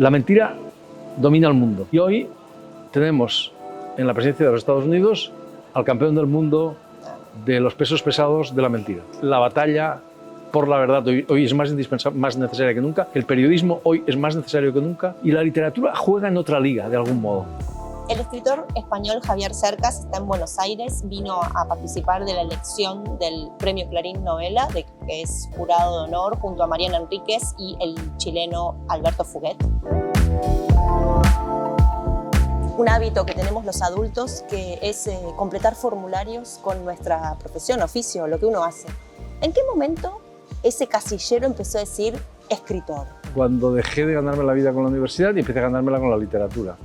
La mentira domina el mundo y hoy tenemos en la presidencia de los Estados Unidos al campeón del mundo de los pesos pesados de la mentira. La batalla por la verdad hoy es más indispensable, más necesaria que nunca. El periodismo hoy es más necesario que nunca y la literatura juega en otra liga de algún modo. El escritor español Javier Cercas está en Buenos Aires, vino a participar de la elección del Premio Clarín Novela, que es jurado de honor junto a Mariana Enríquez y el chileno Alberto Fuguet. Un hábito que tenemos los adultos que es completar formularios con nuestra profesión, oficio, lo que uno hace. ¿En qué momento ese casillero empezó a decir escritor? Cuando dejé de ganarme la vida con la universidad y empecé a ganármela con la literatura.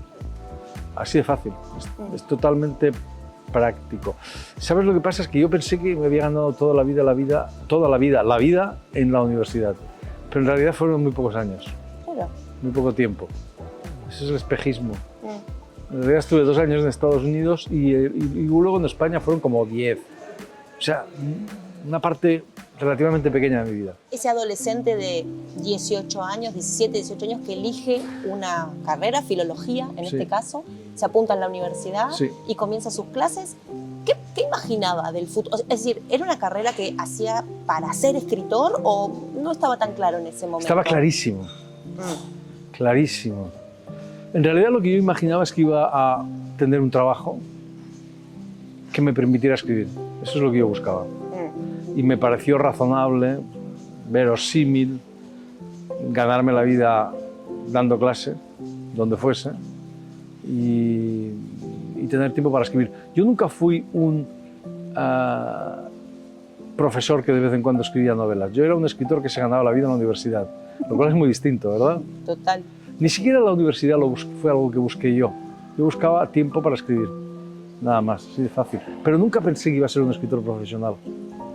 Así de fácil, es totalmente práctico. ¿Sabes lo que pasa? Es que yo pensé que me había ganado toda la vida en la universidad. Pero en realidad fueron muy pocos años, Claro. muy poco tiempo. Ese es el espejismo. En realidad estuve 2 años en Estados Unidos y luego en España fueron como 10. O sea, una parte relativamente pequeña de mi vida. Ese adolescente de 18 años, 17, 18 años que elige una carrera, filología en este caso, se apunta en la universidad y comienza sus clases. ¿Qué imaginaba del futuro? Es decir, ¿era una carrera que hacía para ser escritor o no estaba tan claro en ese momento? Estaba clarísimo, clarísimo. En realidad lo que yo imaginaba es que iba a tener un trabajo que me permitiera escribir. Eso es lo que yo buscaba. Y me pareció razonable, verosímil, ganarme la vida dando clase, donde fuese, y tener tiempo para escribir. Yo nunca fui un profesor que de vez en cuando escribía novelas. Yo era un escritor que se ganaba la vida en la universidad, lo cual es muy distinto, ¿verdad? Total. Ni siquiera la universidad fue algo que busqué yo. Yo buscaba tiempo para escribir, nada más, así de fácil. Pero nunca pensé que iba a ser un escritor profesional.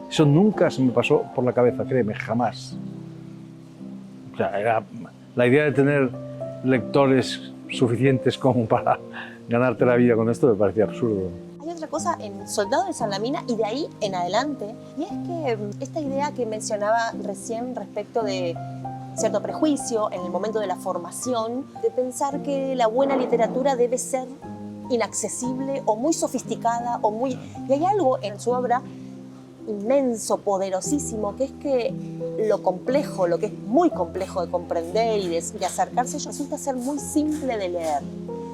Eso nunca se me pasó por la cabeza, créeme, jamás. O sea, era la idea de tener lectores suficientes como para ganarte la vida con esto me parecía absurdo. Hay otra cosa en Soldado de Salamina y de ahí en adelante, y es que esta idea que mencionaba recién respecto de cierto prejuicio en el momento de la formación, de pensar que la buena literatura debe ser inaccesible o muy sofisticada o muy... Y hay algo en su obra inmenso, poderosísimo, que es que lo complejo, lo que es muy complejo de comprender y de acercarse, resulta ser muy simple de leer.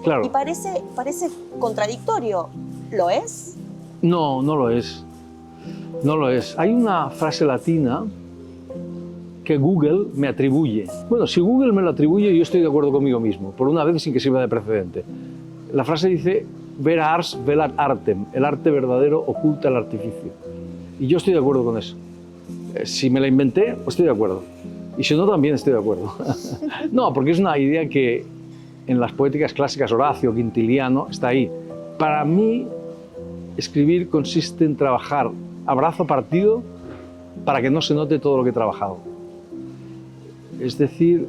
Claro. Y parece contradictorio. ¿Lo es? No, no lo es. No lo es. Hay una frase latina que Google me atribuye. Bueno, si Google me lo atribuye, yo estoy de acuerdo conmigo mismo, por una vez sin que sirva de precedente. La frase dice, vera ars velat artem, el arte verdadero oculta el artificio. Y yo estoy de acuerdo con eso. Si me la inventé, pues estoy de acuerdo. Y si no, también estoy de acuerdo. No, porque es una idea que en las poéticas clásicas, Horacio, Quintiliano, está ahí. Para mí, escribir consiste en trabajar a brazo partido para que no se note todo lo que he trabajado. Es decir,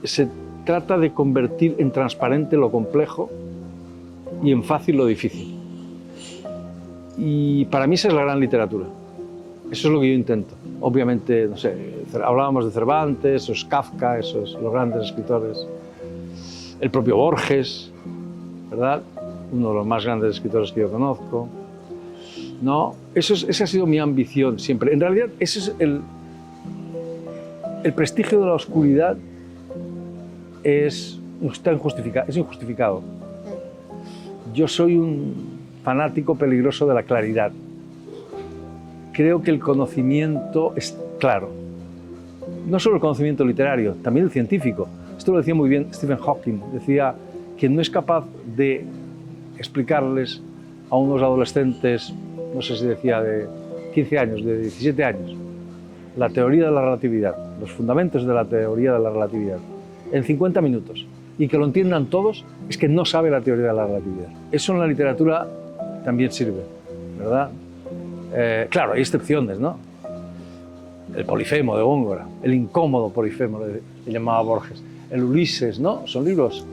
se trata de convertir en transparente lo complejo y en fácil lo difícil. Y para mí esa es la gran literatura. Eso es lo que yo intento. Obviamente, no sé, hablábamos de Cervantes, esos Kafka, esos los grandes escritores. El propio Borges, ¿verdad? Uno de los más grandes escritores que yo conozco. No, esa ha sido mi ambición siempre. En realidad, ese es el prestigio de la oscuridad es injustificado. Yo soy un fanático peligroso de la claridad. Creo que el conocimiento es claro. No solo el conocimiento literario, también el científico. Esto lo decía muy bien Stephen Hawking. Decía que no es capaz de explicarles a unos adolescentes, no sé si decía de 15 años, de 17 años, la teoría de la relatividad, los fundamentos de la teoría de la relatividad, en 50 minutos. Y que lo entiendan todos, es que no sabe la teoría de la relatividad. Eso en la literatura también sirve, ¿verdad? Claro, hay excepciones, ¿no? El Polifemo de Góngora, el incómodo Polifemo, le llamaba Borges, el Ulises, ¿no? Son libros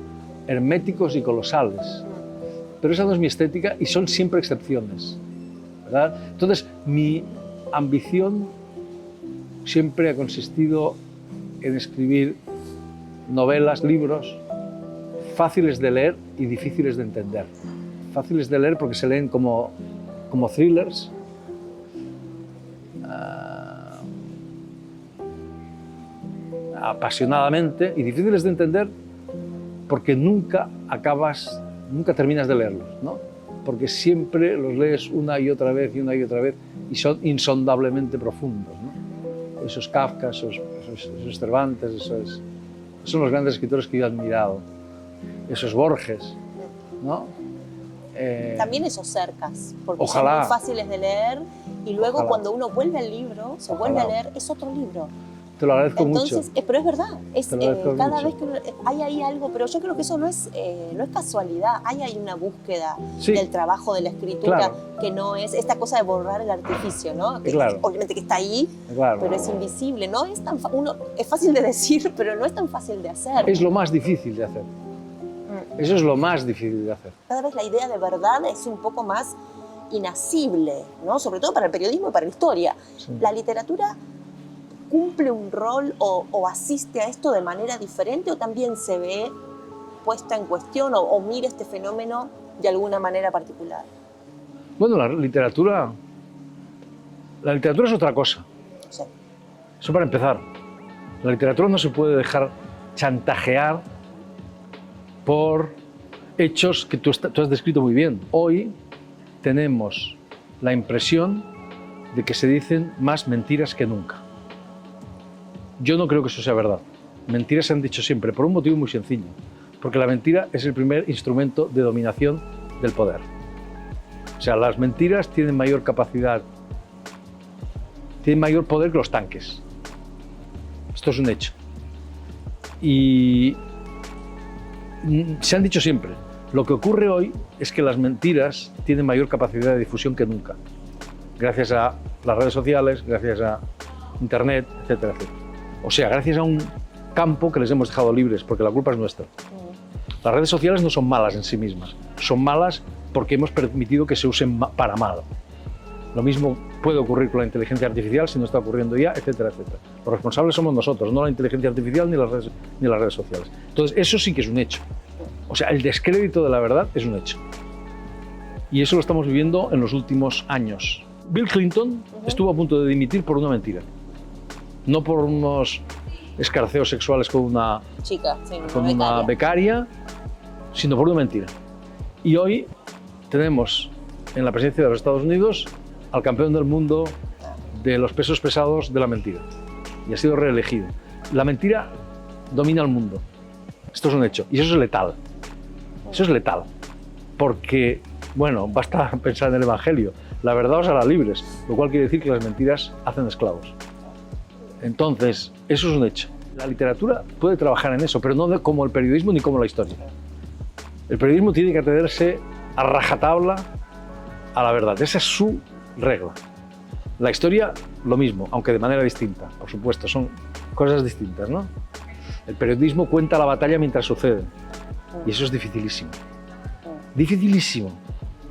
herméticos y colosales. Pero esa no es mi estética y son siempre excepciones, ¿verdad? Entonces, mi ambición siempre ha consistido en escribir novelas, libros fáciles de leer y difíciles de entender. Fáciles de leer porque se leen como thrillers, apasionadamente, y difíciles de entender porque nunca terminas de leerlos, ¿no? Porque siempre los lees una y otra vez y son insondablemente profundos, ¿no? Esos Kafka, esos Cervantes, esos son los grandes escritores que yo he admirado. Esos Borges, ¿no? También esos Cercas, porque ojalá. son muy fáciles de leer y luego Ojalá. cuando uno vuelve al libro, se vuelve a leer, es otro libro. Te lo agradezco Entonces, mucho. pero es verdad, Te lo agradezco cada mucho. vez que hay ahí algo, pero yo creo que eso no es casualidad, hay ahí una búsqueda Sí. del trabajo, de la escritura, Claro. que no es esta cosa de borrar el artificio, ¿no? Que Claro. obviamente que está ahí, Claro. pero es invisible, no es tan es fácil de decir, pero no es tan fácil de hacer. Es lo más difícil de hacer. Eso es lo más difícil de hacer. Cada vez la idea de verdad es un poco más inasible, ¿no? Sobre todo para el periodismo y para la historia. Sí. La literatura cumple un rol o asiste a esto de manera diferente o también se ve puesta en cuestión o mira este fenómeno de alguna manera particular. Bueno, la literatura es otra cosa. Sí. Eso para empezar. La literatura no se puede dejar chantajear por hechos que tú has descrito muy bien. Hoy tenemos la impresión de que se dicen más mentiras que nunca. Yo no creo que eso sea verdad. Mentiras se han dicho siempre, por un motivo muy sencillo. Porque la mentira es el primer instrumento de dominación del poder. O sea, las mentiras tienen mayor capacidad, tienen mayor poder que los tanques. Esto es un hecho. Y se han dicho siempre. Lo que ocurre hoy es que las mentiras tienen mayor capacidad de difusión que nunca. Gracias a las redes sociales, gracias a Internet, etcétera, etcétera. O sea, gracias a un campo que les hemos dejado libres, porque la culpa es nuestra. Las redes sociales no son malas en sí mismas, son malas porque hemos permitido que se usen para mal. Lo mismo puede ocurrir con la inteligencia artificial, si no está ocurriendo ya, etcétera, etcétera. Los responsables somos nosotros, no la inteligencia artificial ni las redes sociales. Entonces, eso sí que es un hecho. O sea, el descrédito de la verdad es un hecho. Y eso lo estamos viviendo en los últimos años. Bill Clinton estuvo a punto de dimitir por una mentira. No por unos escarceos sexuales con una Chica, sí, una becaria, sino por una mentira. Y hoy tenemos en la presidencia de los Estados Unidos al campeón del mundo de los pesos pesados de la mentira. Y ha sido reelegido. La mentira domina el mundo. Esto es un hecho. Y eso es letal. Eso es letal. Porque, bueno, basta pensar en el Evangelio. La verdad os hará libres, lo cual quiere decir que las mentiras hacen esclavos. Entonces, eso es un hecho. La literatura puede trabajar en eso, pero no como el periodismo ni como la historia. El periodismo tiene que atenerse a rajatabla a la verdad. Esa es su regla. La historia, lo mismo, aunque de manera distinta, por supuesto, son cosas distintas, ¿no? El periodismo cuenta la batalla mientras sucede. Y eso es dificilísimo. Dificilísimo.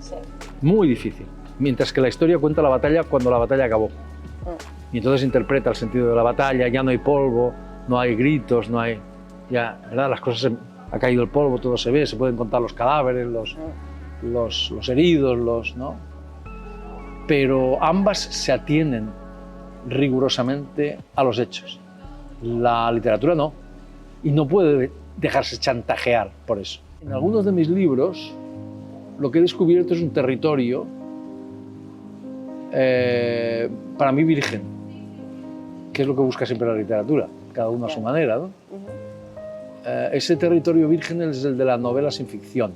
Sí. Muy difícil. Mientras que la historia cuenta la batalla cuando la batalla acabó. Y entonces interpreta el sentido de la batalla, ya no hay polvo, no hay gritos, no hay... Ya, ¿verdad? Las cosas ha caído el polvo, todo se ve, se pueden contar los cadáveres, los heridos, ¿no? Pero ambas se atienen rigurosamente a los hechos. La literatura no. Y no puede dejarse chantajear por eso. En algunos de mis libros lo que he descubierto es un territorio para mí virgen, que es lo que busca siempre la literatura, cada uno a su manera, ¿no? Ese territorio virgen es el de la novela sin ficción,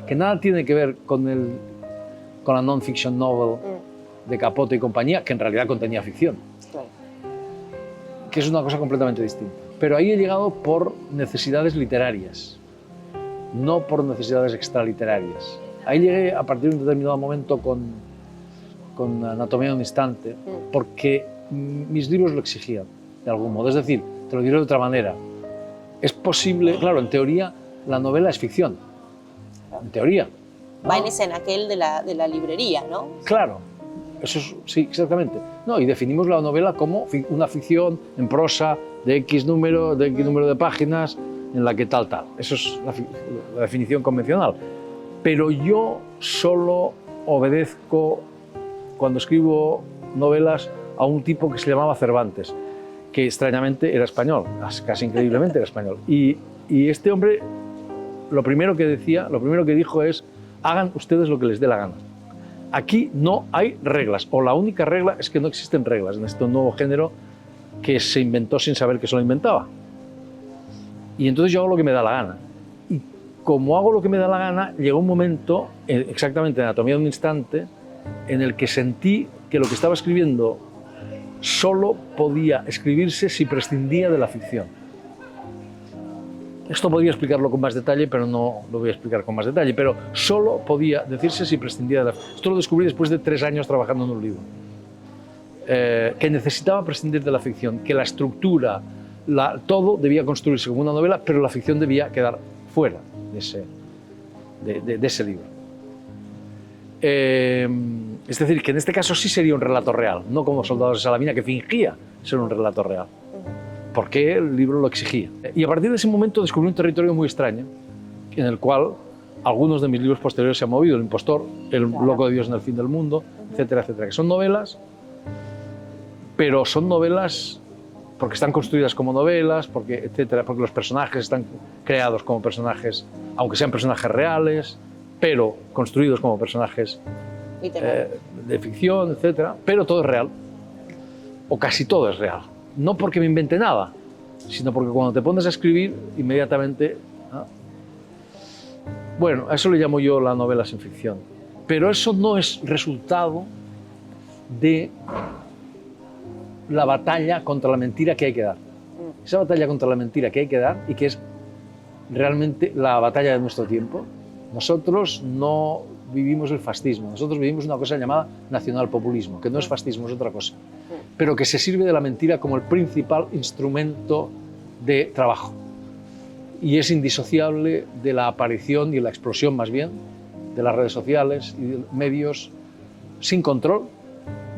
que nada tiene que ver con la non-fiction novel de Capote y compañía, que en realidad contenía ficción, que es una cosa completamente distinta. Pero ahí he llegado por necesidades literarias, no por necesidades extraliterarias. Ahí llegué a partir de un determinado momento con Anatomía de un instante, porque mis libros lo exigían, de algún modo. Es decir, te lo diré de otra manera. Es posible, claro, en teoría, la novela es ficción. En teoría. ¿No? Va en ese aquel de la librería, ¿no? Claro, eso es, sí, exactamente. No, y definimos la novela como una ficción en prosa, de X número de páginas en la que tal. Eso es la definición convencional. Pero yo solo obedezco, cuando escribo novelas, a un tipo que se llamaba Cervantes, que extrañamente era español, casi increíblemente era español. Y este hombre, lo primero que dijo es: hagan ustedes lo que les dé la gana. Aquí no hay reglas, o la única regla es que no existen reglas en este nuevo género que se inventó sin saber que se lo inventaba. Y entonces yo hago lo que me da la gana. Y como hago lo que me da la gana, llegó un momento, exactamente en Anatomía de un instante, en el que sentí que lo que estaba escribiendo solo podía escribirse si prescindía de la ficción. Esto podría explicarlo con más detalle, pero no lo voy a explicar con más detalle, pero solo podía decirse si prescindía de la ficción. Esto lo descubrí después de 3 años trabajando en un libro. Que necesitaba prescindir de la ficción, que la estructura, todo debía construirse como una novela, pero la ficción debía quedar fuera de ese libro. Es decir, que en este caso sí sería un relato real, no como Soldados de Salamina, que fingía ser un relato real, porque el libro lo exigía. Y a partir de ese momento descubrí un territorio muy extraño, en el cual algunos de mis libros posteriores se han movido: El impostor, El loco de Dios en el fin del mundo, etcétera, etcétera, que son novelas, pero son novelas porque están construidas como novelas, porque los personajes están creados como personajes, aunque sean personajes reales, pero construidos como personajes de ficción, etcétera, pero todo es real, o casi todo es real. No porque me invente nada, sino porque cuando te pones a escribir, inmediatamente... Bueno, a eso le llamo yo la novela sin ficción. Pero eso no es resultado de la batalla contra la mentira que hay que dar. Esa batalla contra la mentira que hay que dar, y que es realmente la batalla de nuestro tiempo. Nosotros no vivimos el fascismo, nosotros vivimos una cosa llamada nacionalpopulismo, que no es fascismo, es otra cosa, pero que se sirve de la mentira como el principal instrumento de trabajo. Y es indisociable de la aparición y la explosión, más bien, de las redes sociales y de medios sin control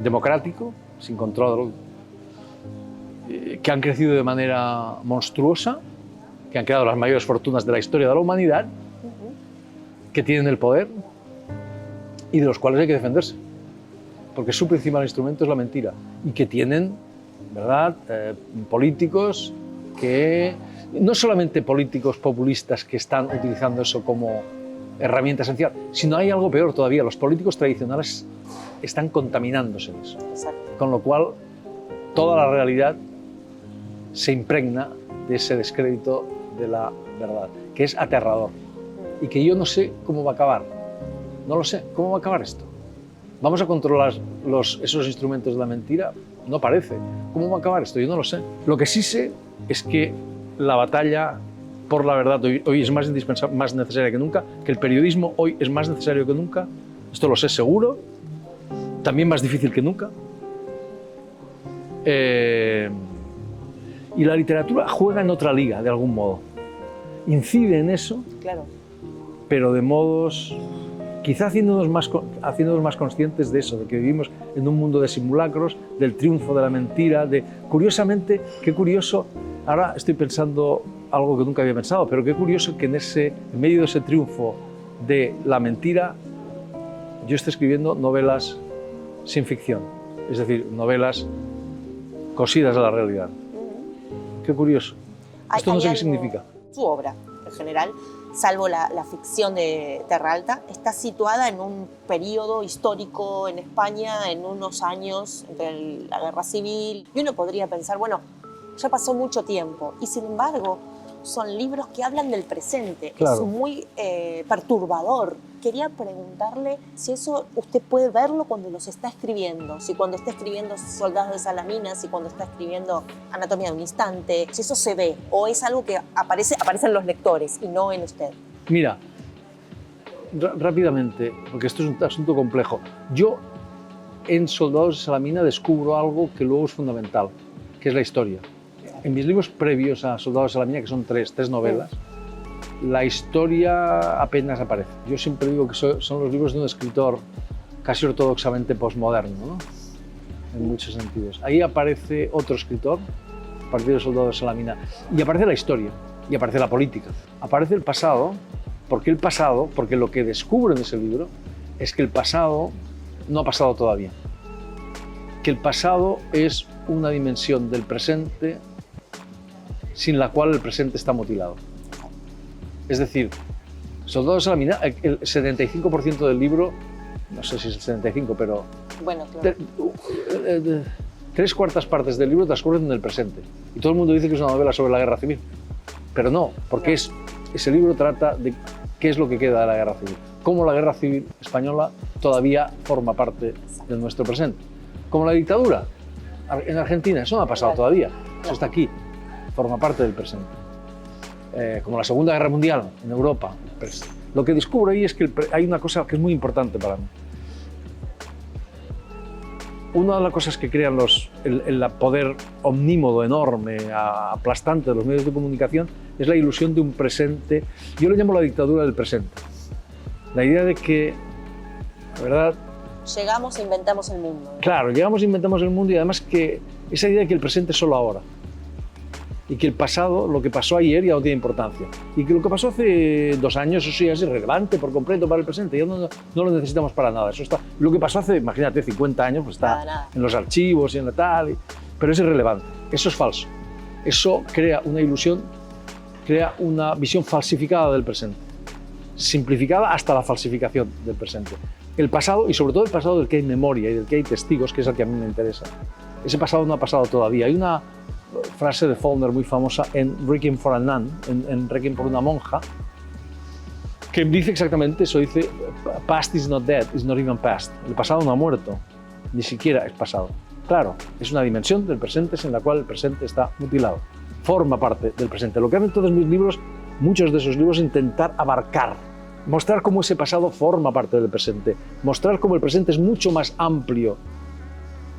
democrático, sin control, que han crecido de manera monstruosa, que han creado las mayores fortunas de la historia de la humanidad, que tienen el poder y de los cuales hay que defenderse, porque su principal instrumento es la mentira, y que tienen, ¿verdad?, políticos que, no solamente políticos populistas que están utilizando eso como herramienta esencial, sino hay algo peor todavía: los políticos tradicionales están contaminándose de eso. Exacto. Con lo cual toda la realidad se impregna de ese descrédito de la verdad, que es aterrador, y que yo no sé cómo va a acabar. No lo sé, ¿cómo va a acabar esto? ¿Vamos a controlar esos instrumentos de la mentira? No parece. ¿Cómo va a acabar esto? Yo no lo sé. Lo que sí sé es que la batalla por la verdad hoy es más indispensable, más necesaria que nunca, que el periodismo hoy es más necesario que nunca. Esto lo sé seguro. También más difícil que nunca. Y la literatura juega en otra liga, de algún modo. Incide en eso, claro, pero de modos, quizá haciéndonos más conscientes de eso, de que vivimos en un mundo de simulacros, del triunfo de la mentira, curiosamente, qué curioso, ahora estoy pensando algo que nunca había pensado, pero qué curioso que en medio de ese triunfo de la mentira, yo esté escribiendo novelas sin ficción, es decir, novelas cosidas a la realidad. Qué curioso. Esto no sé qué significa. Su obra, en general, salvo la ficción de Terra Alta, está situada en un periodo histórico en España, en unos años entre la Guerra Civil, y uno podría pensar, bueno, ya pasó mucho tiempo, y sin embargo son libros que hablan del presente. Claro. Es muy perturbador. Quería preguntarle si eso usted puede verlo cuando los está escribiendo, si cuando está escribiendo Soldados de Salamina, si cuando está escribiendo Anatomía de un instante, si eso se ve, o es algo que aparece en los lectores y no en usted. Mira, rápidamente, porque esto es un asunto complejo. Yo en Soldados de Salamina descubro algo que luego es fundamental, que es la historia. En mis libros previos a Soldados de Salamina, que son tres novelas, la historia apenas aparece. Yo siempre digo que son los libros de un escritor casi ortodoxamente posmoderno, ¿no? En muchos sentidos. Ahí aparece otro escritor partir del soldado de Salamina. Y aparece la historia, y aparece la política. Aparece el pasado, porque lo que descubro en ese libro es que el pasado no ha pasado todavía. Que el pasado es una dimensión del presente sin la cual el presente está mutilado. Es decir, Soldado de Salamina, el 75% del libro, no sé si es el 75, pero Bueno, claro. 3/4 partes del libro transcurren en el presente. Y todo el mundo dice que es una novela sobre la guerra civil. Pero no, porque ese libro trata de qué es lo que queda de la guerra civil. Cómo la guerra civil española todavía forma parte de nuestro presente. Como la dictadura en Argentina, eso no ha pasado todavía. Eso está aquí, forma parte del presente. Como la Segunda Guerra Mundial en Europa. Pues, lo que descubro ahí es que hay una cosa que es muy importante para mí. Una de las cosas que crean el poder omnímodo, enorme, aplastante de los medios de comunicación es la ilusión de un presente. Yo lo llamo la dictadura del presente. La idea de que, la verdad... Llegamos e inventamos el mundo. Claro, llegamos e inventamos el mundo y además que esa idea de que el presente es solo ahora. Y que el pasado, lo que pasó ayer, ya no tiene importancia. Y que lo que pasó hace 2 años, eso sí es irrelevante por completo para el presente. Ya no lo necesitamos para nada. Eso está, lo que pasó hace, imagínate, 50 años, pues está Nada. en los archivos y en la tal. Pero es irrelevante. Eso es falso. Eso crea una ilusión, crea una visión falsificada del presente. Simplificada hasta la falsificación del presente. El pasado, y sobre todo el pasado del que hay memoria y del que hay testigos, que es el que a mí me interesa. Ese pasado no ha pasado todavía. Hay una frase de Faulkner muy famosa en Requiem for a Nun, en Requiem por una monja, que dice exactamente eso, dice past is not dead, is not even past. El pasado no ha muerto, ni siquiera es pasado. Claro, es una dimensión del presente en la cual el presente está mutilado. Forma parte del presente. Lo que hacen todos mis libros, muchos de esos libros, es intentar abarcar, mostrar cómo ese pasado forma parte del presente, mostrar cómo el presente es mucho más amplio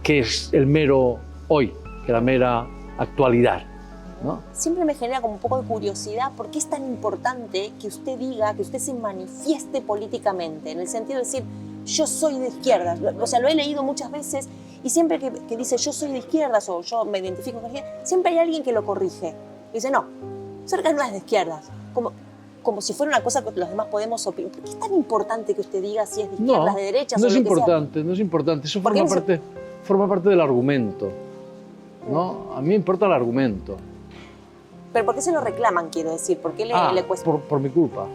que es el mero hoy, que la mera actualidad, ¿no? Siempre me genera como un poco de curiosidad por qué es tan importante que usted diga, que usted se manifieste políticamente, en el sentido de decir, yo soy de izquierdas. O sea, lo he leído muchas veces y siempre que dice yo soy de izquierdas o yo me identifico con izquierdas, siempre hay alguien que lo corrige. Y dice, no, Cercas no es de izquierdas. Como si fuera una cosa que los demás podemos opinar. ¿Por qué es tan importante que usted diga si es de izquierdas, de derechas no o es lo que importante, sea? no es importante. Eso forma parte del argumento, ¿no? A mí me importa el argumento. ¿Pero por qué se lo reclaman, quiero decir? ¿Por qué le cuesta? Por mi culpa.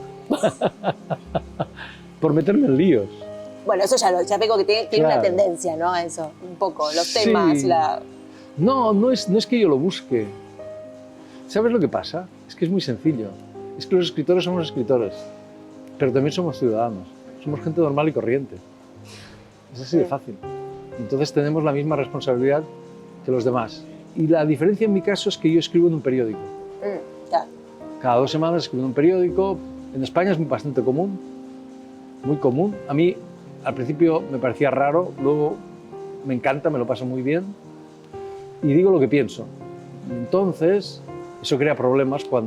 Por meterme en líos. Bueno, eso ya veo que tiene Claro. una tendencia, ¿no? A eso, un poco, los Sí. temas, No es que yo lo busque. ¿Sabes lo que pasa? Es que es muy sencillo. Es que los escritores somos escritores, pero también somos ciudadanos. Somos gente normal y corriente. Es así de fácil. Entonces tenemos la misma responsabilidad que los demás. Y la diferencia en mi caso es que yo escribo en un periódico. Ya. Cada 2 semanas escribo en un periódico. En España es bastante común, muy común. A mí al principio me parecía raro, luego me encanta, me lo paso muy bien y digo lo que pienso. Y entonces eso crea problemas sobre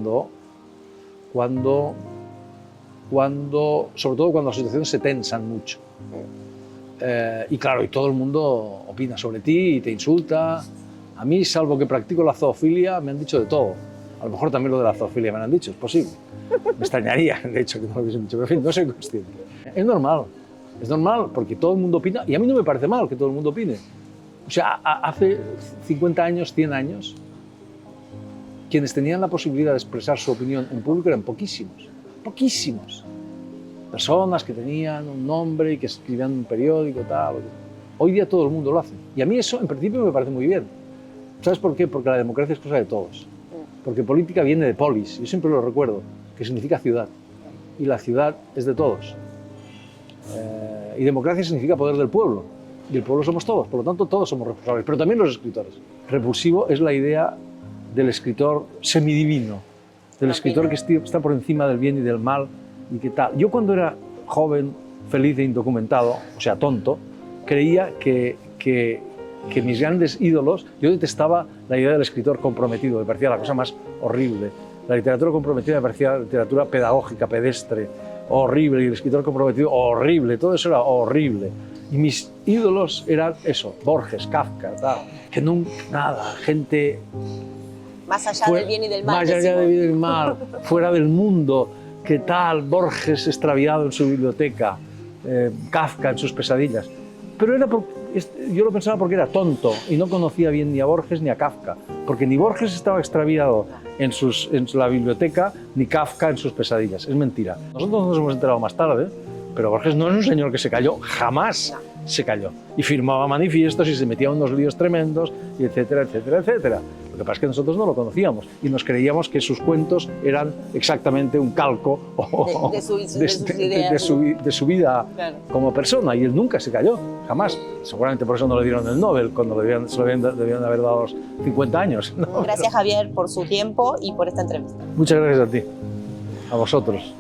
todo cuando las situaciones se tensan mucho. Y claro, y todo el mundo opina sobre ti y te insulta. A mí, salvo que practico la zoofilia, me han dicho de todo. A lo mejor también lo de la zoofilia me lo han dicho, es posible. Me extrañaría, de hecho, que no lo hubiesen dicho, pero en fin, no soy consciente. Es normal porque todo el mundo opina y a mí no me parece mal que todo el mundo opine. O sea, hace 50 años, 100 años, quienes tenían la posibilidad de expresar su opinión en público eran poquísimos. Personas que tenían un nombre y que escribían en un periódico, tal. Hoy día todo el mundo lo hace. Y a mí eso, en principio, me parece muy bien. ¿Sabes por qué? Porque la democracia es cosa de todos. Porque política viene de polis, yo siempre lo recuerdo, que significa ciudad. Y la ciudad es de todos. Y democracia significa poder del pueblo. Y el pueblo somos todos, por lo tanto todos somos responsables, pero también los escritores. Repulsivo es la idea del escritor semidivino, del escritor que está por encima del bien y del mal y que tal. Yo cuando era joven, feliz e indocumentado, o sea, tonto, creía que mis grandes ídolos, yo detestaba la idea del escritor comprometido, me parecía la cosa más horrible. La literatura comprometida me parecía literatura pedagógica, pedestre, horrible, y el escritor comprometido, horrible, todo eso era horrible. Y mis ídolos eran eso, Borges, Kafka, tal, que nunca, nada, gente Más allá del bien y del mal. Más allá decimos. del bien y del mal, fuera del mundo. ¿Qué tal? Borges extraviado en su biblioteca, Kafka en sus pesadillas. Pero yo lo pensaba porque era tonto y no conocía bien ni a Borges ni a Kafka, porque ni Borges estaba extraviado en la biblioteca, ni Kafka en sus pesadillas. Es mentira. Nosotros nos hemos enterado más tarde, pero Borges no es un señor que se cayó, jamás se cayó. Y firmaba manifiestos y se metía en unos líos tremendos, y etcétera, etcétera, etcétera. Lo que pasa es que nosotros no lo conocíamos y nos creíamos que sus cuentos eran exactamente un calco de su vida Claro. como persona, y él nunca se cayó, jamás. Seguramente por eso no le dieron el Nobel, cuando se lo debían haber dado a los 50 años, ¿no? Gracias, Javier, por su tiempo y por esta entrevista. Muchas gracias a ti, a vosotros.